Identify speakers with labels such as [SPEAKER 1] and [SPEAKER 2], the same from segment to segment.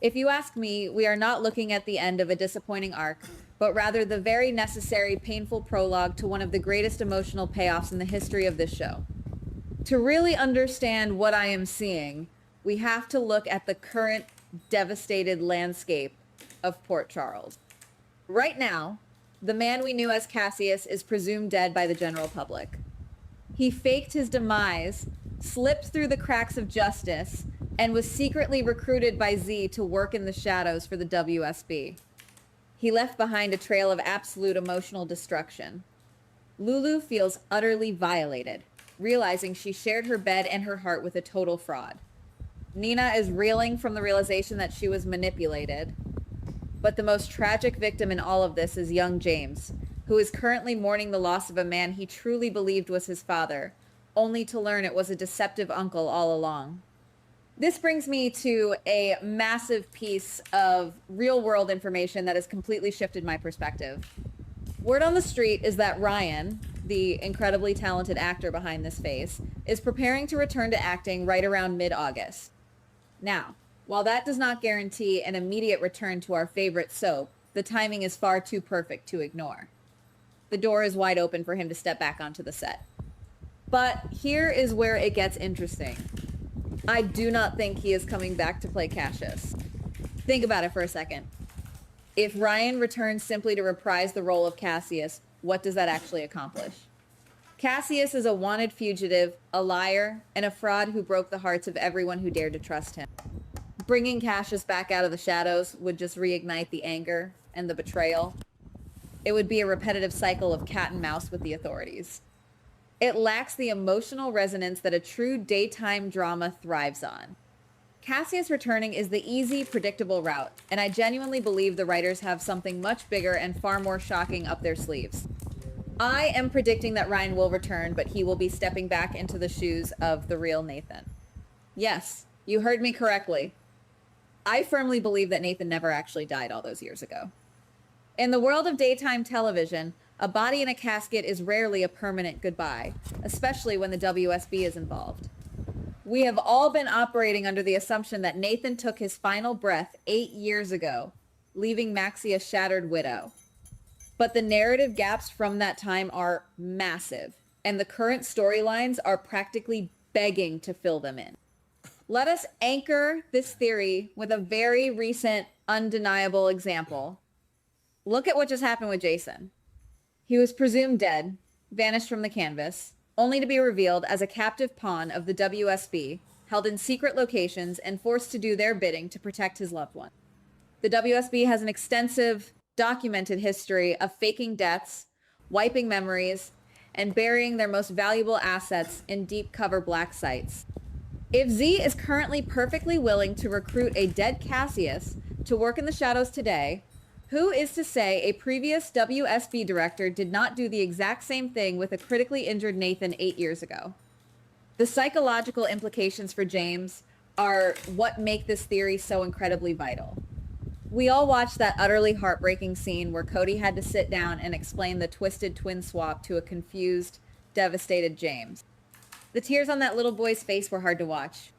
[SPEAKER 1] If you ask me, we are not looking at the end of a disappointing arc, but rather the very necessary, painful prologue to one of the greatest emotional payoffs in the history of this show. To really understand what I am seeing, we have to look at the current devastated landscape of Port Charles. Right now, the man we knew as Cassius is presumed dead by the general public. He faked his demise, slipped through the cracks of justice, and was secretly recruited by Z to work in the shadows for the WSB. He left behind a trail of absolute emotional destruction. Lulu feels utterly violated, realizing she shared her bed and her heart with a total fraud. Nina is reeling from the realization that she was manipulated. But the most tragic victim in all of this is young James, who is currently mourning the loss of a man he truly believed was his father, only to learn it was a deceptive uncle all along. This brings me to a massive piece of real-world information that has completely shifted my perspective. Word on the street is that Ryan, the incredibly talented actor behind this face, is preparing to return to acting right around mid-August. Now, while that does not guarantee an immediate return to our favorite soap, the timing is far too perfect to ignore. The door is wide open for him to step back onto the set. But here is where it gets interesting. I do not think he is coming back to play Cassius. Think about it for a second. If Ryan returns simply to reprise the role of Cassius, what does that actually accomplish? Cassius is a wanted fugitive, a liar, and a fraud who broke the hearts of everyone who dared to trust him. Bringing Cassius back out of the shadows would just reignite the anger and the betrayal. It would be a repetitive cycle of cat and mouse with the authorities. It lacks the emotional resonance that a true daytime drama thrives on. Cassius returning is the easy, predictable route, and I genuinely believe the writers have something much bigger and far more shocking up their sleeves. I am predicting that Ryan will return, but he will be stepping back into the shoes of the real Nathan. Yes, you heard me correctly. I firmly believe that Nathan never actually died all those years ago. In the world of daytime television, a body in a casket is rarely a permanent goodbye, especially when the WSB is involved. We have all been operating under the assumption that Nathan took his final breath 8 years ago, leaving Maxie a shattered widow. But the narrative gaps from that time are massive, and the current storylines are practically begging to fill them in. Let us anchor this theory with a very recent, undeniable example. Look at what just happened with Jason. He was presumed dead, vanished from the canvas, only to be revealed as a captive pawn of the WSB, held in secret locations and forced to do their bidding to protect his loved one. The WSB has an extensive, documented history of faking deaths, wiping memories, and burying their most valuable assets in deep cover black sites. If Z is currently perfectly willing to recruit a dead Cassius to work in the shadows today, who is to say a previous WSB director did not do the exact same thing with a critically injured Nathan 8 years ago? The psychological implications for James are what make this theory so incredibly vital. We all watched that utterly heartbreaking scene where Cody had to sit down and explain the twisted twin swap to a confused, devastated James. The tears on that little boy's face were hard to watch.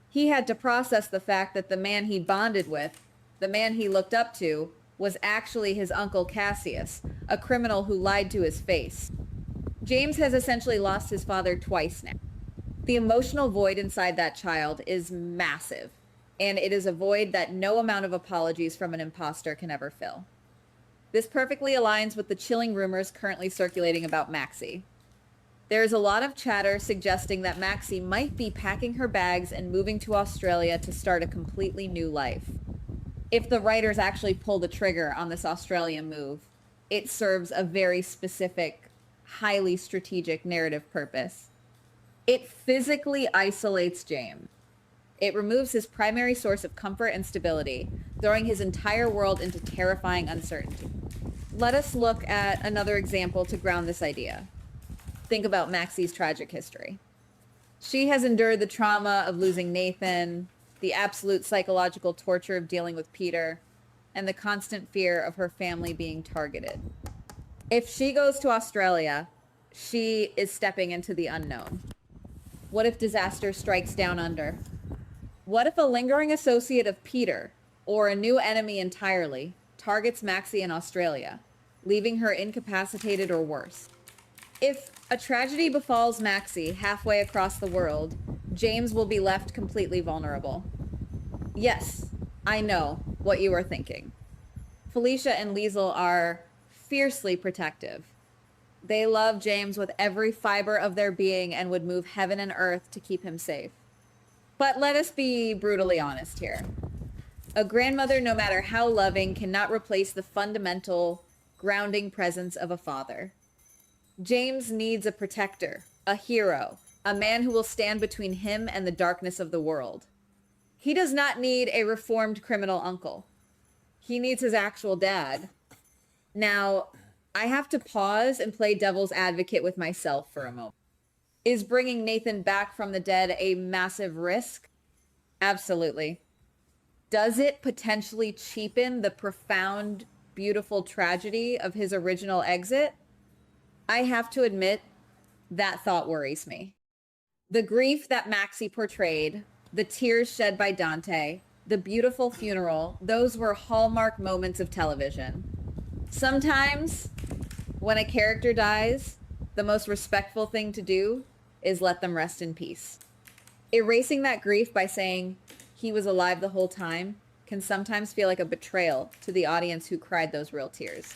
[SPEAKER 1] He had to process the fact that the man he bonded with, the man he looked up to, was actually his uncle Cassius, a criminal who lied to his face. James has essentially lost his father twice now. The emotional void inside that child is massive, and it is a void that no amount of apologies from an imposter can ever fill. This perfectly aligns with the chilling rumors currently circulating about Maxie. There is a lot of chatter suggesting that Maxie might be packing her bags and moving to Australia to start a completely new life. If the writers actually pull the trigger on this Australian move, it serves a very specific, highly strategic narrative purpose. It physically isolates James. It removes his primary source of comfort and stability, throwing his entire world into terrifying uncertainty. Let us look at another example to ground this idea. Think about Maxie's tragic history. She has endured the trauma of losing Nathan, the absolute psychological torture of dealing with Peter, and the constant fear of her family being targeted. If she goes to Australia, she is stepping into the unknown. What if disaster strikes down under? What if a lingering associate of Peter, or a new enemy entirely targets Maxie in Australia, leaving her incapacitated or worse. If a tragedy befalls Maxie halfway across the world, James will be left completely vulnerable. Yes, I know what you are thinking. Felicia and Liesl are fiercely protective. They love James with every fiber of their being and would move heaven and earth to keep him safe. But let us be brutally honest here. A grandmother, no matter how loving, cannot replace the fundamental, grounding presence of a father. James needs a protector, a hero, a man who will stand between him and the darkness of the world. He does not need a reformed criminal uncle. He needs his actual dad. Now, I have to pause and play devil's advocate with myself for a moment. Is bringing Nathan back from the dead a massive risk? Absolutely. Does it potentially cheapen the profound, beautiful tragedy of his original exit? I have to admit, that thought worries me. The grief that Maxie portrayed, the tears shed by Dante, the beautiful funeral, those were hallmark moments of television. Sometimes, when a character dies, the most respectful thing to do is let them rest in peace. Erasing that grief by saying he was alive the whole time can sometimes feel like a betrayal to the audience who cried those real tears.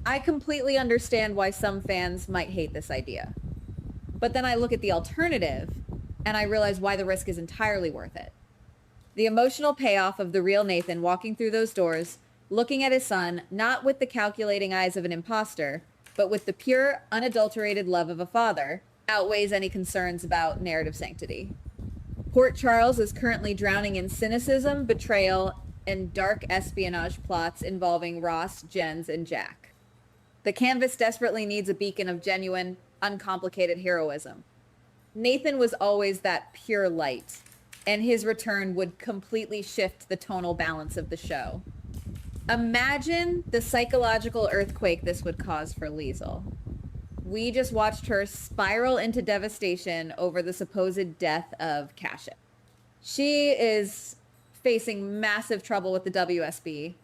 [SPEAKER 1] I completely understand why some fans might hate this idea. But then I look at the alternative and I realize why the risk is entirely worth it. The emotional payoff of the real Nathan walking through those doors, looking at his son, not with the calculating eyes of an imposter, but with the pure, unadulterated love of a father, outweighs any concerns about narrative sanctity. Port Charles is currently drowning in cynicism, betrayal, and dark espionage plots involving Ross, Jens, and Jack. The canvas desperately needs a beacon of genuine, uncomplicated heroism. Nathan was always that pure light, and his return would completely shift the tonal balance of the show. Imagine the psychological earthquake this would cause for Liesl. We just watched her spiral into devastation over the supposed death of Cassius. She is facing massive trouble with the WSB,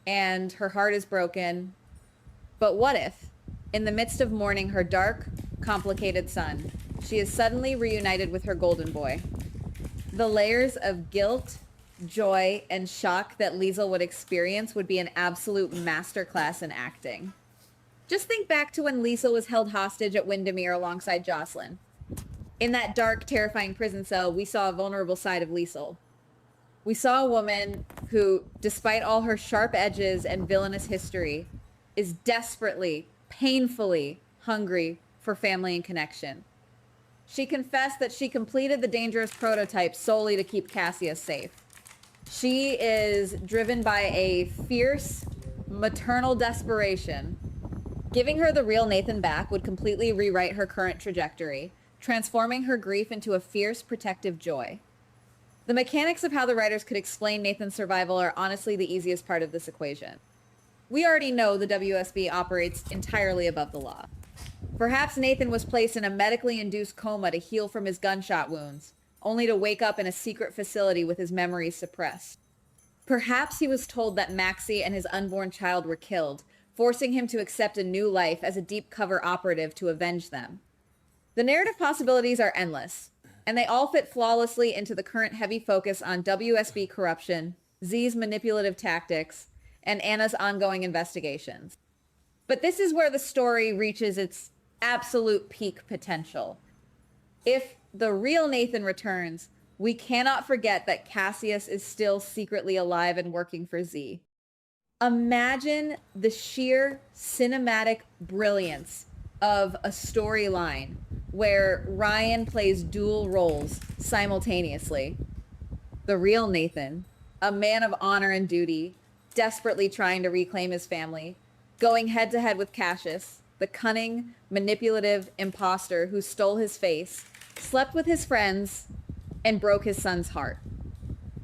[SPEAKER 1] and her heart is broken. But what if, in the midst of mourning her dark, complicated son, she is suddenly reunited with her golden boy? The layers of guilt, joy, and shock that Liesl would experience would be an absolute masterclass in acting. Just think back to when Liesl was held hostage at Windermere alongside Jocelyn. In that dark, terrifying prison cell, we saw a vulnerable side of Liesl. We saw a woman who, despite all her sharp edges and villainous history, is desperately, painfully hungry for family and connection. She confessed that she completed the dangerous prototype solely to keep Cassius safe. She is driven by a fierce, maternal desperation. Giving her the real Nathan back would completely rewrite her current trajectory, transforming her grief into a fierce, protective joy. The mechanics of how the writers could explain Nathan's survival are honestly the easiest part of this equation. We already know the WSB operates entirely above the law. Perhaps Nathan was placed in a medically induced coma to heal from his gunshot wounds, only to wake up in a secret facility with his memories suppressed. Perhaps he was told that Maxie and his unborn child were killed, forcing him to accept a new life as a deep cover operative to avenge them. The narrative possibilities are endless, and they all fit flawlessly into the current heavy focus on WSB corruption, Z's manipulative tactics, and Anna's ongoing investigations. But this is where the story reaches its absolute peak potential. If the real Nathan returns, we cannot forget that Cassius is still secretly alive and working for Z. Imagine the sheer cinematic brilliance of a storyline where Ryan plays dual roles simultaneously. The real Nathan, a man of honor and duty, desperately trying to reclaim his family, going head to head with Cassius, the cunning, manipulative imposter who stole his face, slept with his friends, and broke his son's heart.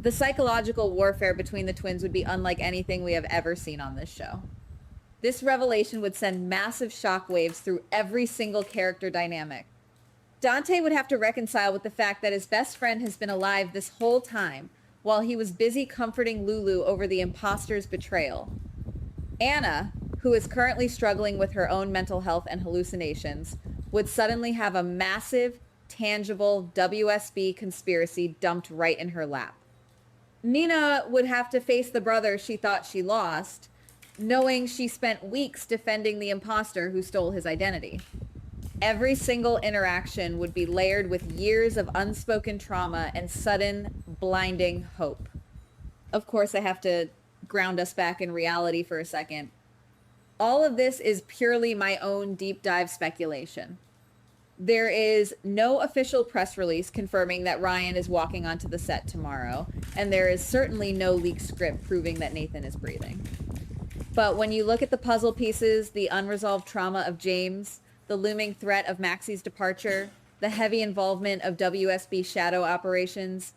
[SPEAKER 1] The psychological warfare between the twins would be unlike anything we have ever seen on this show. This revelation would send massive shockwaves through every single character dynamic. Dante would have to reconcile with the fact that his best friend has been alive this whole time, while he was busy comforting Lulu over the imposter's betrayal. Anna, who is currently struggling with her own mental health and hallucinations, would suddenly have a massive, tangible WSB conspiracy dumped right in her lap. Nina would have to face the brother she thought she lost, knowing she spent weeks defending the imposter who stole his identity. Every single interaction would be layered with years of unspoken trauma and sudden, blinding hope. Of course, I have to ground us back in reality for a second. All of this is purely my own deep dive speculation. There is no official press release confirming that Ryan is walking onto the set tomorrow, and there is certainly no leaked script proving that Nathan is breathing. But when you look at the puzzle pieces, the unresolved trauma of James, the looming threat of Maxie's departure, the heavy involvement of WSB shadow operations,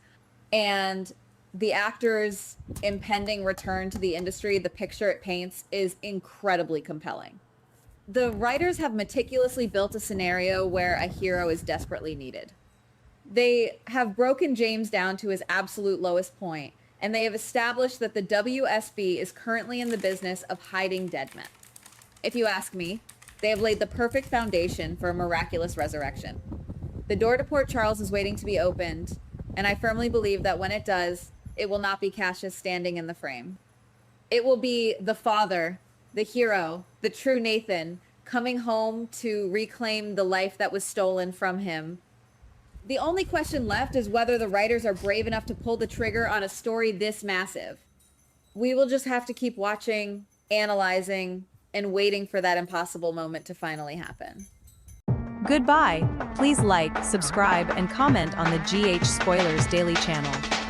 [SPEAKER 1] and the actor's impending return to the industry, the picture it paints is incredibly compelling. The writers have meticulously built a scenario where a hero is desperately needed. They have broken James down to his absolute lowest point, and they have established that the WSB is currently in the business of hiding dead men. If you ask me, they have laid the perfect foundation for a miraculous resurrection. The door to Port Charles is waiting to be opened, and I firmly believe that when it does, it will not be Cassius standing in the frame. It will be the father, the hero, the true Nathan, coming home to reclaim the life that was stolen from him. The only question left is whether the writers are brave enough to pull the trigger on a story this massive. We will just have to keep watching, analyzing, and waiting for that impossible moment to finally happen.
[SPEAKER 2] Goodbye. Please like, subscribe, and comment on the GH Spoilers Daily channel.